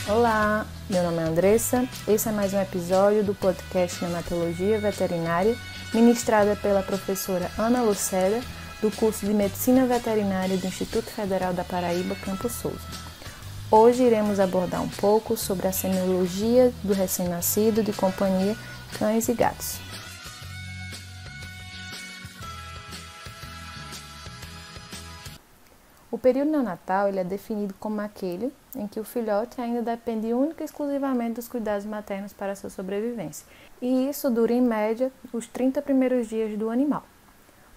Olá, meu nome é Andressa, esse é mais um episódio do podcast Neonatologia Veterinária, ministrada pela professora Ana Luceda, do curso de Medicina Veterinária do Instituto Federal da Paraíba, Campos Souza. Hoje iremos abordar um pouco sobre a semiologia do recém-nascido de companhia cães e gatos. O período neonatal ele é definido como aquele em que o filhote ainda depende única e exclusivamente dos cuidados maternos para a sua sobrevivência. E isso dura, em média, os 30 primeiros dias do animal.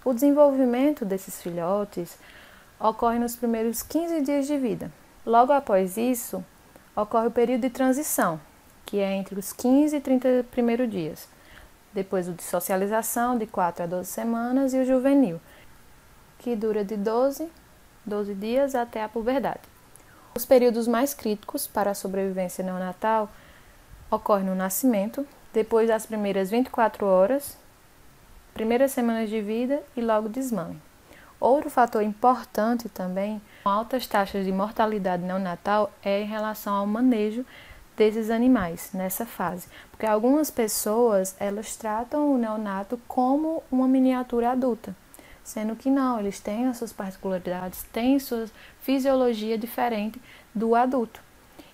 O desenvolvimento desses filhotes ocorre nos primeiros 15 dias de vida. Logo após isso, ocorre o período de transição, que é entre os 15 e 30 primeiros dias. Depois o de socialização, de 4 a 12 semanas, e o juvenil, que dura de 12 dias até a puberdade. Os períodos mais críticos para a sobrevivência neonatal ocorrem no nascimento, depois das primeiras 24 horas, primeiras semanas de vida e logo desmame. Outro fator importante também, com altas taxas de mortalidade neonatal, é em relação ao manejo desses animais nessa fase, porque algumas pessoas elas tratam o neonato como uma miniatura adulta, sendo que não, eles têm as suas particularidades, têm sua fisiologia diferente do adulto.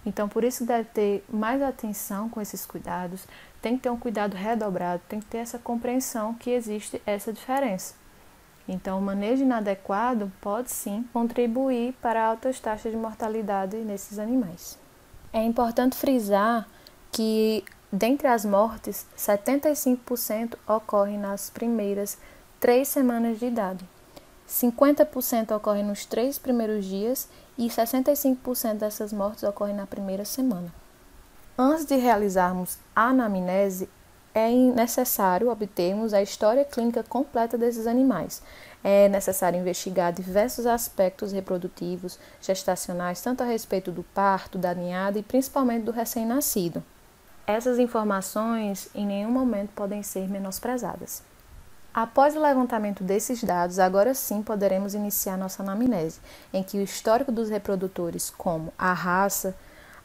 Então, por isso deve ter mais atenção com esses cuidados, tem que ter um cuidado redobrado, tem que ter essa compreensão que existe essa diferença. Então, o manejo inadequado pode sim contribuir para altas taxas de mortalidade nesses animais. É importante frisar que, dentre as mortes, 75% ocorrem nas primeiras 3 semanas de idade. 50% ocorrem nos 3 primeiros dias e 65% dessas mortes ocorrem na primeira semana. Antes de realizarmos a anamnese, é necessário obtermos a história clínica completa desses animais. É necessário investigar diversos aspectos reprodutivos, gestacionais, tanto a respeito do parto, da ninhada e principalmente do recém-nascido. Essas informações em nenhum momento podem ser menosprezadas. Após o levantamento desses dados, agora sim poderemos iniciar nossa anamnese, em que o histórico dos reprodutores, como a raça,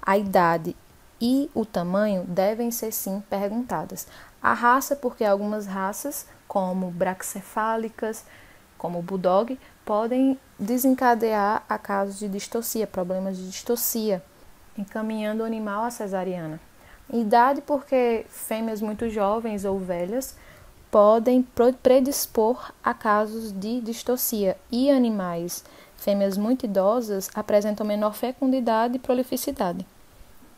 a idade e o tamanho, devem ser sim perguntadas. A raça, porque algumas raças, como braquicefálicas, como o bulldog, podem desencadear a casos de distocia, problemas de distocia, encaminhando o animal à cesariana. Idade, porque fêmeas muito jovens ou velhas podem predispor a casos de distocia e animais, fêmeas muito idosas, apresentam menor fecundidade e prolificidade.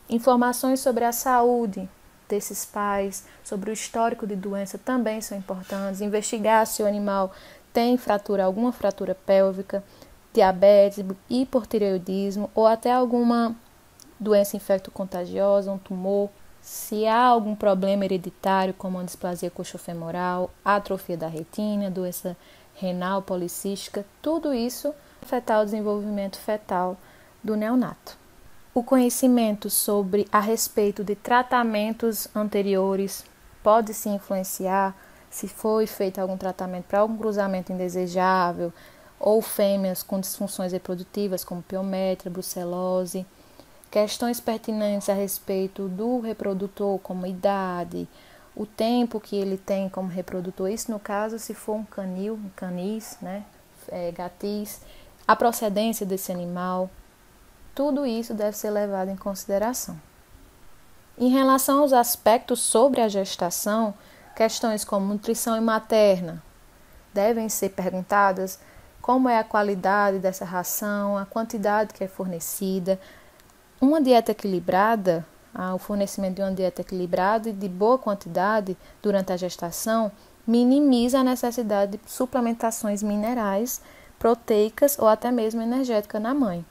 Informações sobre a saúde desses pais, sobre o histórico de doença também são importantes. Investigar se o animal tem alguma fratura pélvica, diabetes, hipotireoidismo ou até alguma doença infecto-contagiosa, um tumor. Se há algum problema hereditário, como a displasia coxofemoral, atrofia da retina, doença renal policística, tudo isso afetar o desenvolvimento fetal do neonato. O conhecimento a respeito de tratamentos anteriores pode se influenciar se foi feito algum tratamento para algum cruzamento indesejável ou fêmeas com disfunções reprodutivas como piométria, brucelose. Questões pertinentes a respeito do reprodutor, como idade, o tempo que ele tem como reprodutor, isso no caso se for um canil, um canis, gatis, a procedência desse animal, tudo isso deve ser levado em consideração. Em relação aos aspectos sobre a gestação, questões como nutrição materna devem ser perguntadas, como é a qualidade dessa ração, a quantidade que é fornecida. Uma dieta equilibrada, o fornecimento de uma dieta equilibrada e de boa quantidade durante a gestação minimiza a necessidade de suplementações minerais, proteicas ou até mesmo energética na mãe.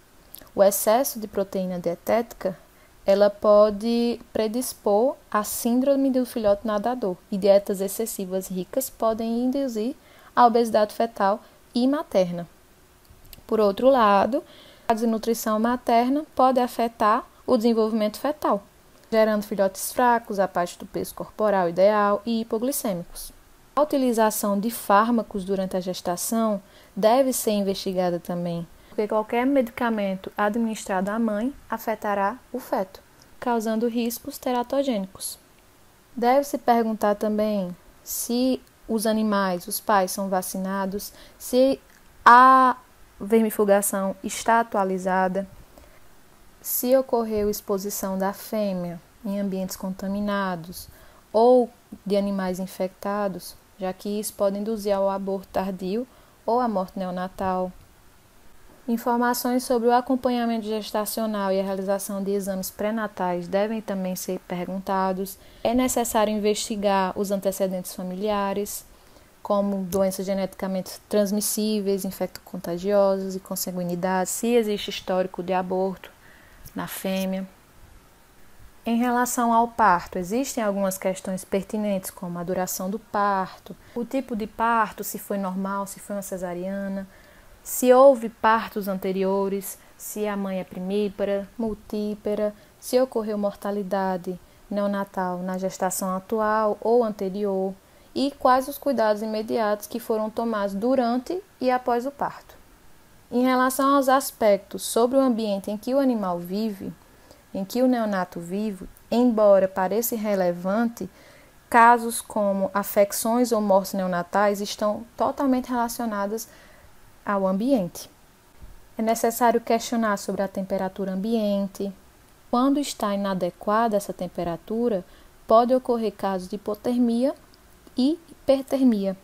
O excesso de proteína dietética ela pode predispor à síndrome do filhote nadador e dietas excessivas ricas podem induzir a obesidade fetal e materna. Por outro lado, a desnutrição materna pode afetar o desenvolvimento fetal, gerando filhotes fracos, abaixo do peso corporal ideal e hipoglicêmicos. A utilização de fármacos durante a gestação deve ser investigada também, porque qualquer medicamento administrado à mãe afetará o feto. causando riscos teratogênicos. Deve-se perguntar também se os animais, os pais, são vacinados, se a vermifugação está atualizada, se ocorreu exposição da fêmea em ambientes contaminados ou de animais infectados, já que isso pode induzir ao aborto tardio ou à morte neonatal. Informações sobre o acompanhamento gestacional e a realização de exames pré-natais devem também ser perguntados. É necessário investigar os antecedentes familiares, como doenças geneticamente transmissíveis, infecto-contagiosas e consanguinidade, se existe histórico de aborto na fêmea. Em relação ao parto, existem algumas questões pertinentes, como a duração do parto, o tipo de parto, se foi normal, se foi uma cesariana, se houve partos anteriores, se a mãe é primípara, multípara, se ocorreu mortalidade neonatal na gestação atual ou anterior e quais os cuidados imediatos que foram tomados durante e após o parto. Em relação aos aspectos sobre o ambiente em que o animal vive, em que o neonato vive, embora pareça irrelevante, casos como afecções ou mortes neonatais estão totalmente relacionadas ao ambiente. É necessário questionar sobre a temperatura ambiente. Quando está inadequada essa temperatura, pode ocorrer casos de hipotermia e hipertermia.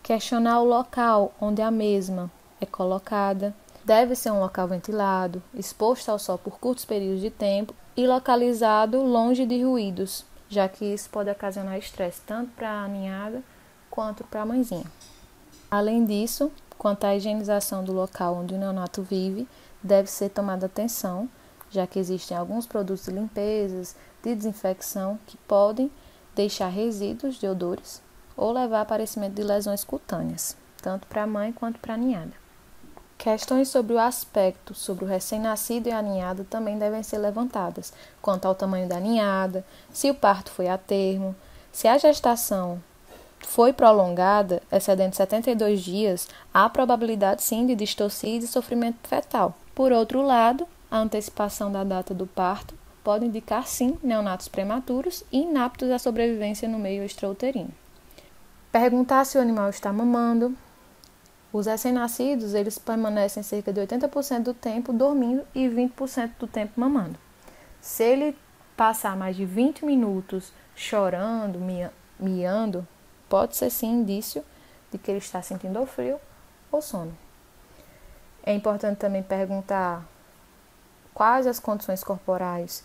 Questionar o local onde a mesma é colocada. Deve ser um local ventilado, exposto ao sol por curtos períodos de tempo e localizado longe de ruídos, já que isso pode ocasionar estresse tanto para a ninhada quanto para a mãezinha. Além disso, quanto à higienização do local onde o neonato vive, deve ser tomada atenção, já que existem alguns produtos de limpeza, de desinfecção, que podem deixar resíduos de odores ou levar a aparecimento de lesões cutâneas, tanto para a mãe quanto para a ninhada. Questões sobre o aspecto, sobre o recém-nascido e a ninhada também devem ser levantadas, quanto ao tamanho da ninhada, se o parto foi a termo, se a gestação foi prolongada, excedendo 72 dias, há probabilidade sim de distorcia e de sofrimento fetal. Por outro lado, a antecipação da data do parto pode indicar sim neonatos prematuros e inaptos à sobrevivência no meio extrauterino. Perguntar se o animal está mamando. Os recém-nascidos, eles permanecem cerca de 80% do tempo dormindo e 20% do tempo mamando. Se ele passar mais de 20 minutos chorando, miando, pode ser sim indício de que ele está sentindo frio ou sono. É importante também perguntar quais as condições corporais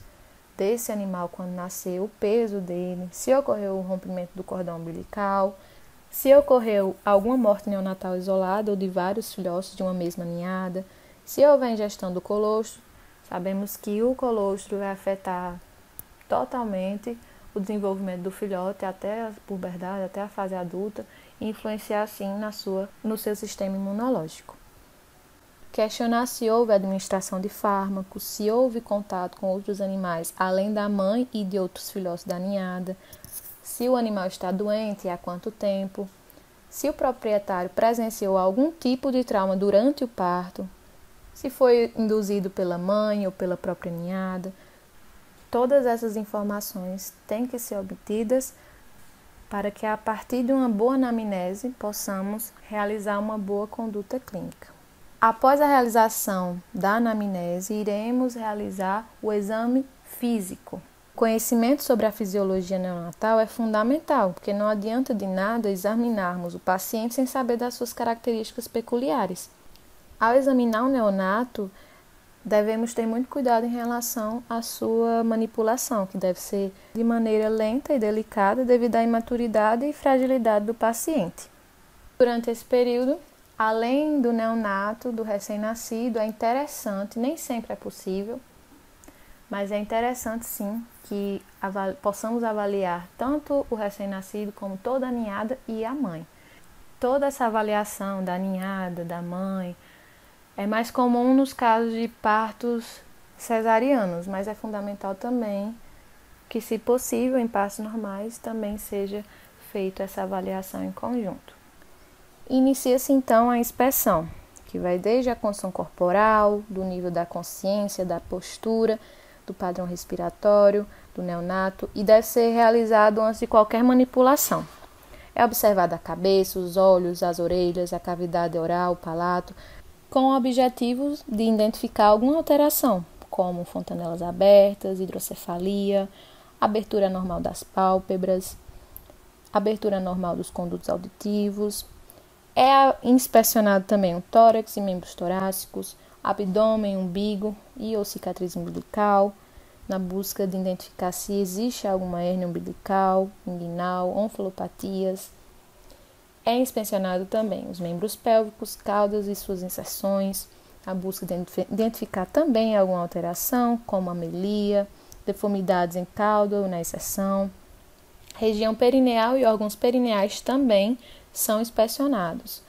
desse animal quando nasceu, o peso dele, se ocorreu o rompimento do cordão umbilical, se ocorreu alguma morte neonatal isolada ou de vários filhotes de uma mesma ninhada, se houver ingestão do colostro. Sabemos que o colostro vai afetar totalmente o desenvolvimento do filhote até a puberdade, até a fase adulta, e influenciar assim no seu sistema imunológico. Questionar se houve administração de fármacos, se houve contato com outros animais além da mãe e de outros filhotes da ninhada, se o animal está doente e há quanto tempo, se o proprietário presenciou algum tipo de trauma durante o parto, se foi induzido pela mãe ou pela própria ninhada. Todas essas informações têm que ser obtidas para que, a partir de uma boa anamnese, possamos realizar uma boa conduta clínica. Após a realização da anamnese, iremos realizar o exame físico. O conhecimento sobre a fisiologia neonatal é fundamental, porque não adianta de nada examinarmos o paciente sem saber das suas características peculiares. Ao examinar o neonato, devemos ter muito cuidado em relação à sua manipulação, que deve ser de maneira lenta e delicada devido à imaturidade e fragilidade do paciente. Durante esse período, além do neonato, do recém-nascido, é interessante, nem sempre é possível, mas é interessante sim que possamos avaliar tanto o recém-nascido como toda a ninhada e a mãe. Toda essa avaliação da ninhada, da mãe, é mais comum nos casos de partos cesarianos, mas é fundamental também que, se possível, em partos normais, também seja feita essa avaliação em conjunto. Inicia-se então a inspeção, que vai desde a condição corporal, do nível da consciência, da postura, do padrão respiratório do neonato e deve ser realizado antes de qualquer manipulação. É observada a cabeça, os olhos, as orelhas, a cavidade oral, o palato, com objetivos de identificar alguma alteração, como fontanelas abertas, hidrocefalia, abertura normal das pálpebras, abertura normal dos condutos auditivos. É inspecionado também o tórax e membros torácicos, abdômen, umbigo e ou cicatriz umbilical, na busca de identificar se existe alguma hérnia umbilical, inguinal, onfalopatias. É inspecionado também os membros pélvicos, caudas e suas inserções, a busca de identificar também alguma alteração, como amelia, deformidades em cauda ou na inserção. Região perineal e órgãos perineais também são inspecionados,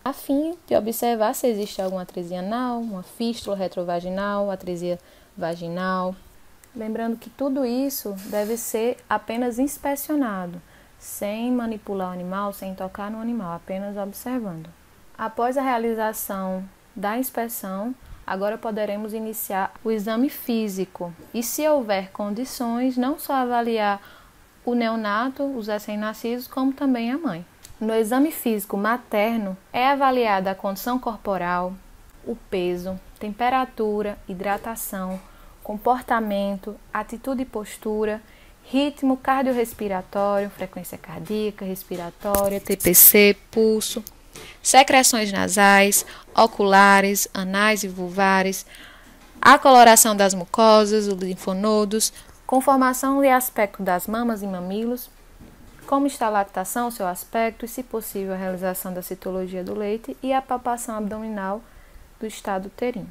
a fim de observar se existe alguma atresia anal, uma fístula retrovaginal, atresia vaginal. Lembrando que tudo isso deve ser apenas inspecionado, sem manipular o animal, sem tocar no animal, apenas observando. Após a realização da inspeção, agora poderemos iniciar o exame físico e, se houver condições, não só avaliar o neonato, os recém-nascidos, como também a mãe. No exame físico materno, é avaliada a condição corporal, o peso, temperatura, hidratação, comportamento, atitude e postura, ritmo cardiorrespiratório, frequência cardíaca, respiratória, TPC, pulso, secreções nasais, oculares, anais e vulvares, a coloração das mucosas, os linfonodos, conformação e aspecto das mamas e mamilos, como está a lactação, seu aspecto e, se possível, a realização da citologia do leite e a palpação abdominal do estado uterino.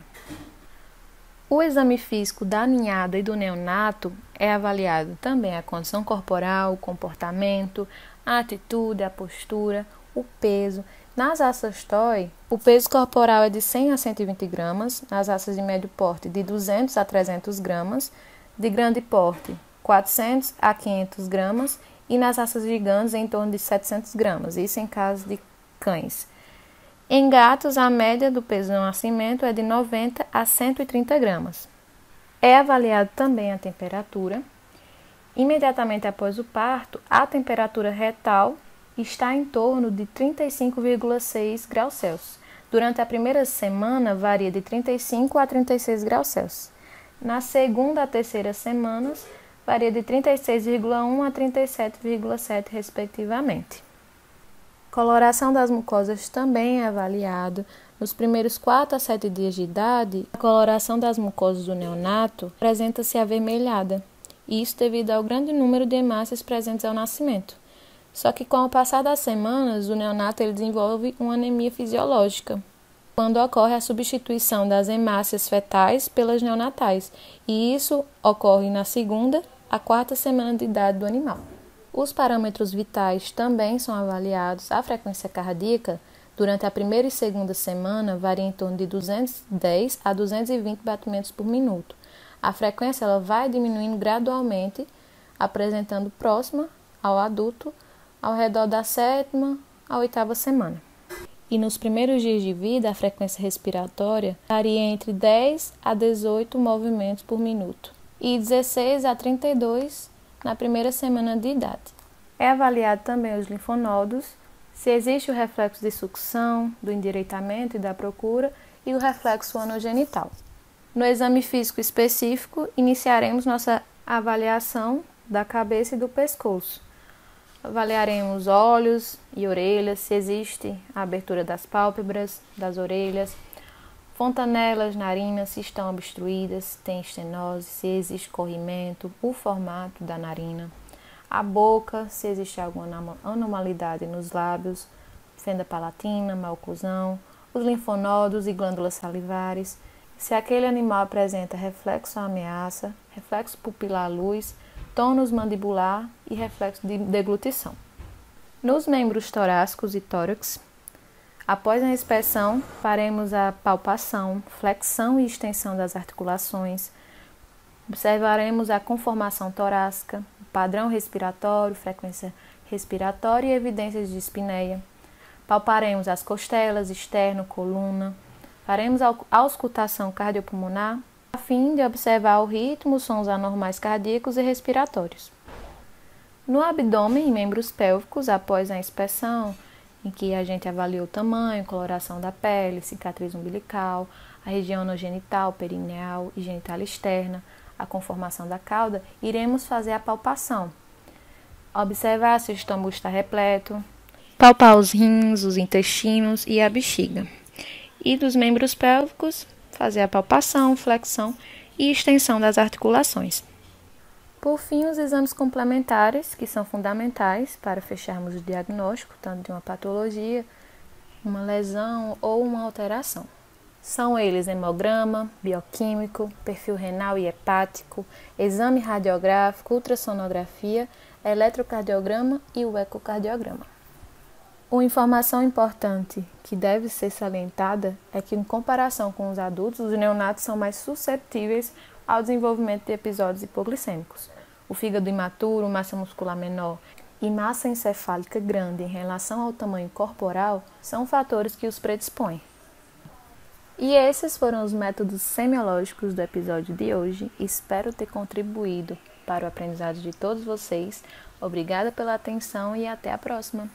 O exame físico da ninhada e do neonato é avaliado também a condição corporal, o comportamento, a atitude, a postura, o peso. Nas raças toy, o peso corporal é de 100 a 120 gramas, nas raças de médio porte de 200 a 300 gramas, de grande porte 400 a 500 gramas e nas raças gigantes em torno de 700 gramas, isso em caso de cães. Em gatos, a média do peso no nascimento é de 90 a 130 gramas. É avaliado também a temperatura. Imediatamente após o parto, a temperatura retal está em torno de 35,6 graus Celsius. Durante a primeira semana, varia de 35 a 36 graus Celsius. Na segunda a terceira semanas, varia de 36,1 a 37,7, respectivamente. Coloração das mucosas também é avaliado. Nos primeiros 4 a 7 dias de idade, a coloração das mucosas do neonato apresenta-se avermelhada, e isso devido ao grande número de hemácias presentes ao nascimento. Só que com o passar das semanas, o neonato ele desenvolve uma anemia fisiológica, quando ocorre a substituição das hemácias fetais pelas neonatais, e isso ocorre na segunda a quarta semana de idade do animal. Os parâmetros vitais também são avaliados. A frequência cardíaca, durante a primeira e segunda semana, varia em torno de 210 a 220 batimentos por minuto. A frequência ela vai diminuindo gradualmente, apresentando próxima ao adulto ao redor da 7ª à 8ª semana. E nos primeiros dias de vida, a frequência respiratória varia entre 10 a 18 movimentos por minuto e 16 a 32 na primeira semana de idade. É avaliado também os linfonodos, se existe o reflexo de sucção, do endireitamento e da procura e o reflexo anogenital. No exame físico específico, iniciaremos nossa avaliação da cabeça e do pescoço. Avaliaremos olhos e orelhas, se existe a abertura das pálpebras, das orelhas, fontanelas narinas, se estão obstruídas, se tem estenose, se existe corrimento, o formato da narina, a boca, se existe alguma anormalidade nos lábios, fenda palatina, maloclusão, os linfonodos e glândulas salivares, se aquele animal apresenta reflexo à ameaça, reflexo pupilar à luz, tônus mandibular e reflexo de deglutição. Nos membros torácicos e tórax, após a inspeção, faremos a palpação, flexão e extensão das articulações, observaremos a conformação torácica, o padrão respiratório, frequência respiratória e evidências de espineia. Palparemos as costelas, externo, coluna. Faremos a auscultação cardiopulmonar, a fim de observar o ritmo, sons anormais cardíacos e respiratórios. No abdômen e membros pélvicos, após a inspeção, em que a gente avalia o tamanho, coloração da pele, cicatriz umbilical, a região anogenital, perineal e genital externa, a conformação da cauda, iremos fazer a palpação. Observar se o estômago está repleto, palpar os rins, os intestinos e a bexiga. E dos membros pélvicos, fazer a palpação, flexão e extensão das articulações. Por fim, os exames complementares, que são fundamentais para fecharmos o diagnóstico, tanto de uma patologia, uma lesão ou uma alteração. São eles hemograma, bioquímico, perfil renal e hepático, exame radiográfico, ultrassonografia, eletrocardiograma e o ecocardiograma. Uma informação importante que deve ser salientada é que, em comparação com os adultos, os neonatos são mais suscetíveis ao desenvolvimento de episódios hipoglicêmicos. O fígado imaturo, massa muscular menor e massa encefálica grande em relação ao tamanho corporal são fatores que os predispõem. E esses foram os métodos semiológicos do episódio de hoje. Espero ter contribuído para o aprendizado de todos vocês. Obrigada pela atenção e até a próxima!